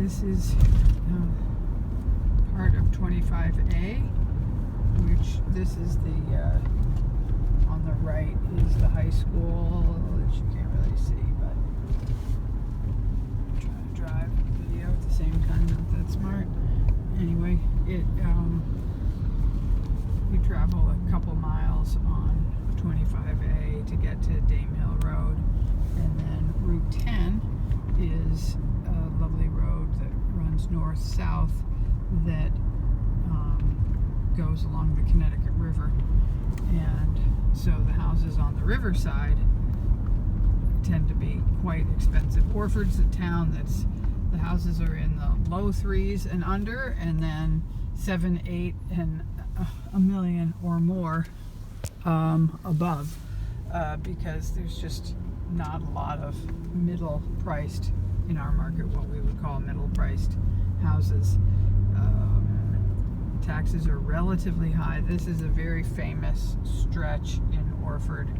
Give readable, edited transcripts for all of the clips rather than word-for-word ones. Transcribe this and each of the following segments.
This is part of 25A, which this is the, on the right is the high school, which you can't really see, but I'm trying to drive video at the same time, not that smart. Anyway, you travel a couple miles on 25A to get to Dame Hill Road, and then Route 10 is a lovely road that runs north-south that goes along the Connecticut River. And so the houses on the riverside tend to be quite expensive. Orford's a town that's, the houses are in the low threes and under, and then 7, 8, and $1 million or more above, because there's just not a lot of middle-priced, in our market, what we would call middle-priced houses. Taxes are relatively high. This is a very famous stretch in Orford,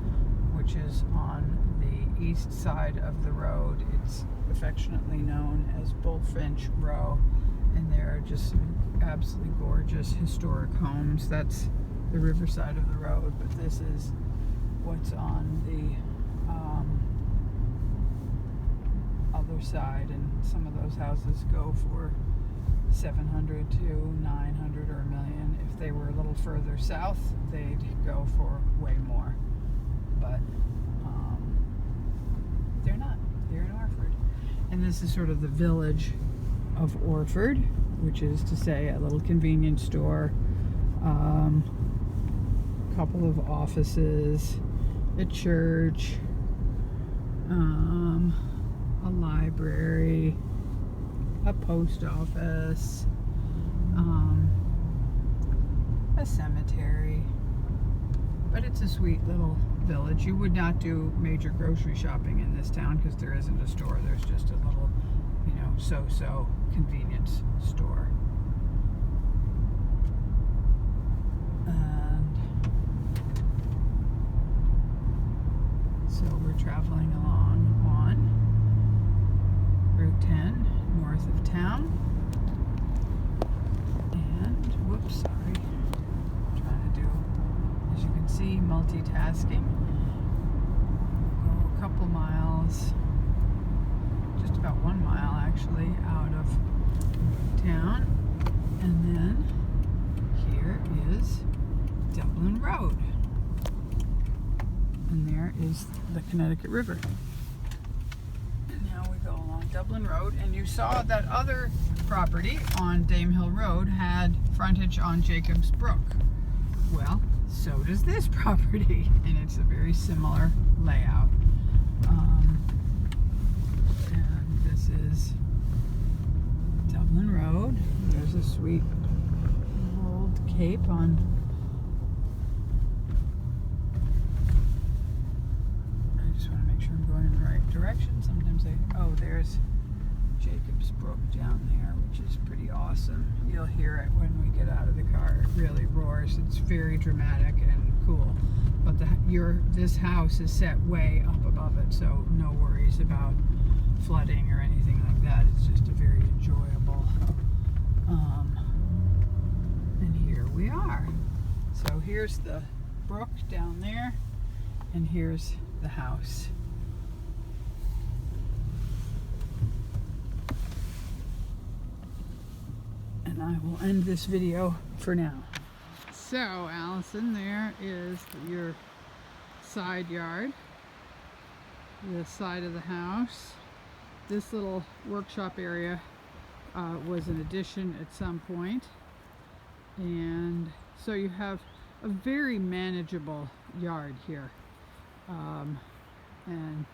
which is on the east side of the road. It's affectionately known as Bullfinch Row, and there are just some absolutely gorgeous historic homes. That's the riverside of the road, but this is what's on the other side, and some of those houses go for 700 to 900 or $1 million. If they were a little further south, they'd go for way more. But they're not. They're in Orford. And this is sort of the village of Orford, which is to say a little convenience store, a couple of offices, a church, a library, a post office, a cemetery. But it's a sweet little village. You would not do major grocery shopping in this town because there isn't a store. There's just a little, so-so convenience store. And so we're traveling along on Route 10, north of town. And, whoops, sorry. I'm trying to do, as you can see, multitasking. Go a couple miles, just about 1 mile actually, out of town. And then here is Dublin Road. And there is the Connecticut River. Dublin Road, and you saw that other property on Dame Hill Road had frontage on Jacobs Brook. Well, so does this property, and it's a very similar layout. And this is Dublin Road. There's a sweet old cape on. I just want to make sure I'm going in the right direction. Sometimes there's Jacobs Brook down there, which is pretty awesome. You'll hear it when we get out of the car. It really roars. It's very dramatic and cool. But this house is set way up above it, so no worries about flooding or anything like that. It's just a very enjoyable. And here we are. So here's the brook down there, and here's the house. And I will end this video for now. So, Allison, there is your side yard, the side of the house. This little workshop area was an addition at some point. And so you have a very manageable yard here. And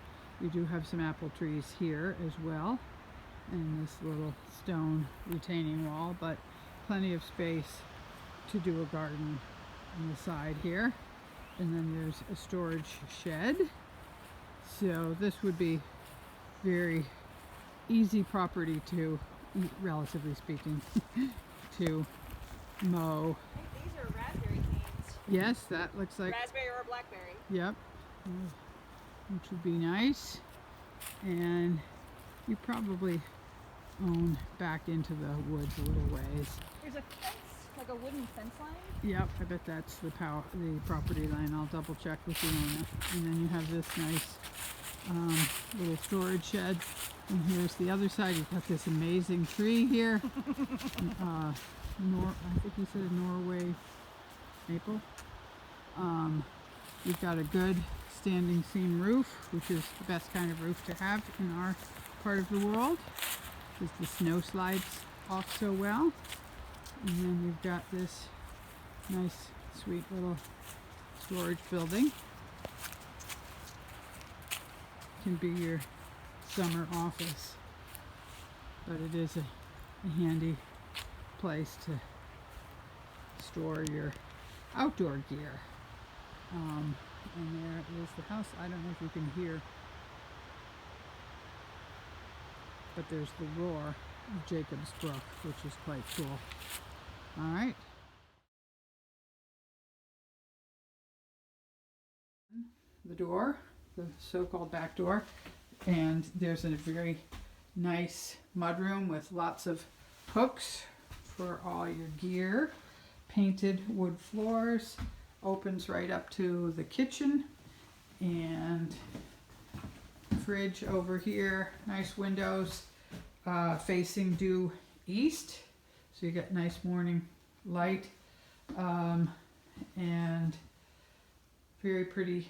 you do have some apple trees here as well, and this little stone retaining wall, but plenty of space to do a garden on the side here. And then there's a storage shed. So this would be very easy property to, relatively speaking, to mow. I think these are raspberry canes. Yes, that looks like raspberry or blackberry. Yep, which would be nice. And you probably own back into the woods a little ways. There's a fence, like a wooden fence line. Yep, I bet that's the property line. I'll double check with the owner. And then you have this nice little storage shed. And here's the other side. You've got this amazing tree here. I think he said Norway maple. You've got a good standing seam roof, which is the best kind of roof to have in our part of the world, because the snow slides off so well. And then you've got this nice, sweet little storage building. Can be your summer office, but it is a handy place to store your outdoor gear. And there is the house. I don't know if you can hear, but there's the roar of Jacob's Brook, which is quite cool. All right. The door, the so-called back door, and there's a very nice mudroom with lots of hooks for all your gear. Painted wood floors, opens right up to the kitchen, and fridge over here. Nice windows facing due east, so you get nice morning light, and very pretty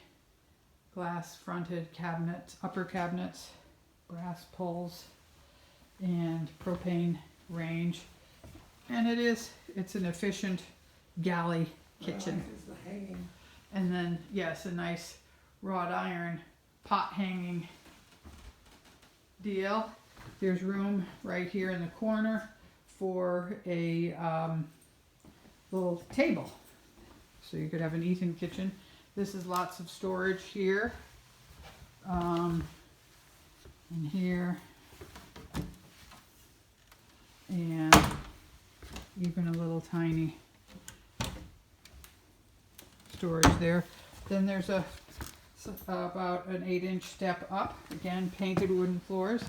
glass fronted cabinets, upper cabinets, brass pulls, and propane range. And it's an efficient galley kitchen. And then, yes, a nice wrought iron pot hanging deal. There's room right here in the corner for a little table. So you could have an eat-in kitchen. This is lots of storage here. And here. And even a little tiny storage there. Then there's about an 8-inch step up. Again, painted wooden floors.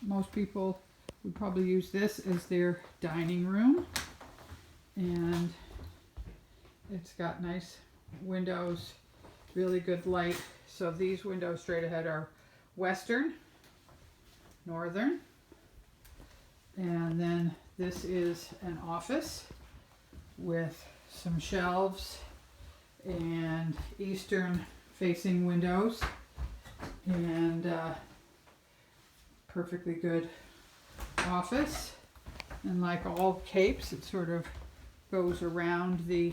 Most people would probably use this as their dining room. And it's got nice windows, really good light. So these windows straight ahead are western, northern. And then this is an office with some shelves and eastern facing windows, and perfectly good office. And like all capes, it sort of goes around the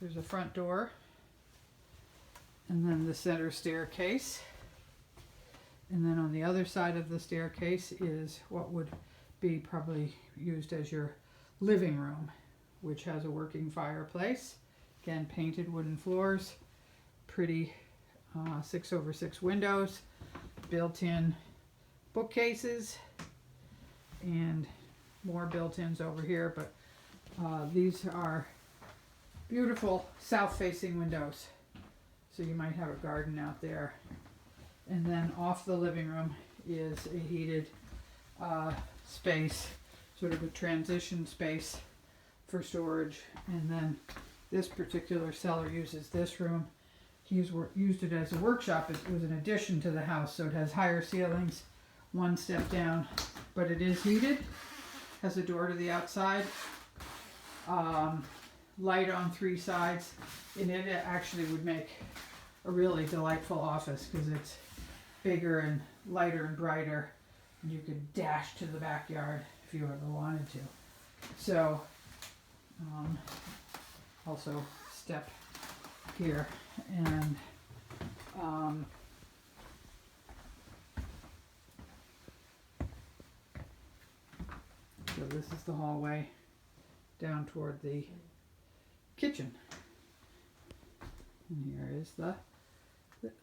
there's a front door, and then the center staircase. And then on the other side of the staircase is what would be probably used as your living room, which has a working fireplace. Again, painted wooden floors, pretty 6/6 windows, built-in bookcases, and more built-ins over here. But these are beautiful south-facing windows, so you might have a garden out there. And then off the living room is a heated space, sort of a transition space for storage. And then this particular seller uses this room. He's used it as a workshop. It was an addition to the house, so it has higher ceilings, one step down, but it is heated, has a door to the outside, light on 3 sides, and it actually would make a really delightful office because it's bigger and lighter and brighter, and you could dash to the backyard if you ever wanted to. So also step here, and so this is the hallway down toward the kitchen, and here is the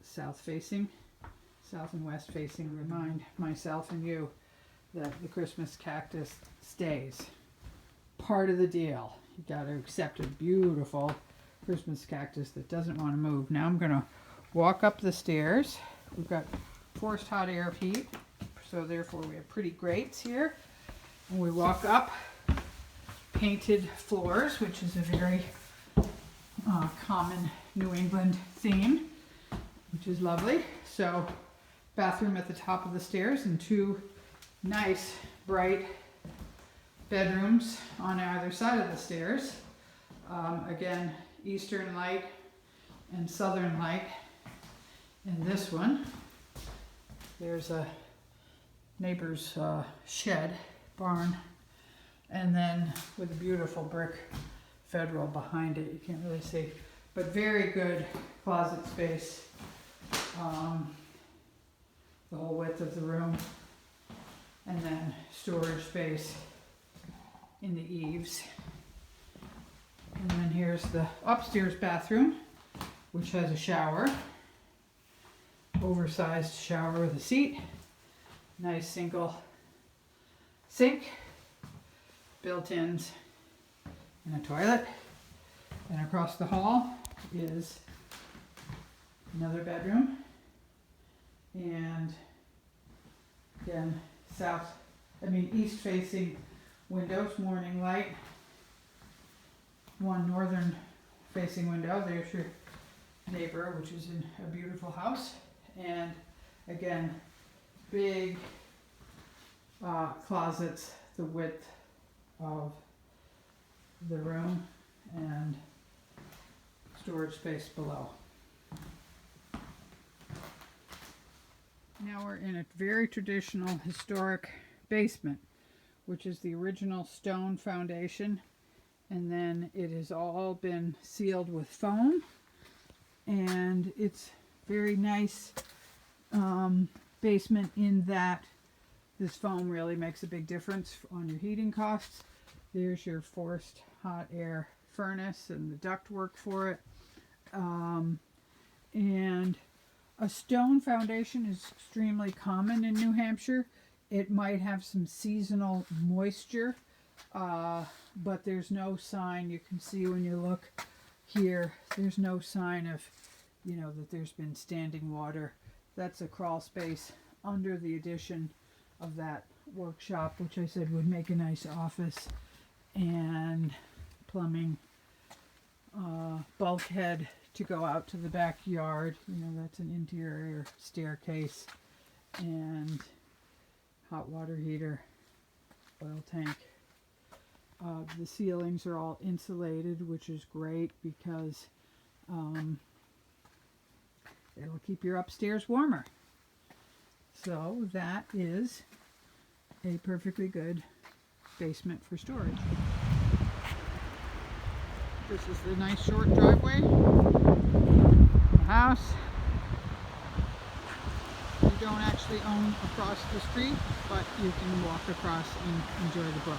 south and west facing. Remind myself and you that the Christmas cactus stays. Part of the deal. You got to accept a beautiful Christmas cactus that doesn't want to move. Now I'm going to walk up the stairs We've got forced hot air heat, so therefore we have pretty grates here. And we walk up, painted floors, which is a very common New England theme, which is lovely. So bathroom at the top of the stairs and two nice bright bedrooms on either side of the stairs. Again, eastern light and southern light. In this one, there's a neighbor's shed, barn, and then with a beautiful brick federal behind it. You can't really see, but very good closet space. The whole width of the room, and then storage space in the eaves. And then here's the upstairs bathroom, which has a shower, oversized shower with a seat, nice single sink, built-ins, and a toilet. And across the hall is another bedroom, and again, east facing windows, morning light. One northern facing window, there's your neighbor, which is in a beautiful house. And again, big closets, the width of the room, and storage space below. Now we're in a very traditional historic basement, which is the original stone foundation, and then it has all been sealed with foam, and it's very nice basement in that this foam really makes a big difference on your heating costs. There's your forced hot air furnace and the ductwork for it, and a stone foundation is extremely common in New Hampshire. It might have some seasonal moisture, but there's no sign. You can see when you look here, there's no sign of, that there's been standing water. That's a crawl space under the addition of that workshop, which I said would make a nice office, and plumbing, bulkhead to go out to the backyard. That's an interior staircase, and hot water heater, oil tank. The ceilings are all insulated, which is great because it'll keep your upstairs warmer. So that is a perfectly good basement for storage. This is the nice short driveway. The house. You don't actually own across the street, but you can walk across and enjoy the brook.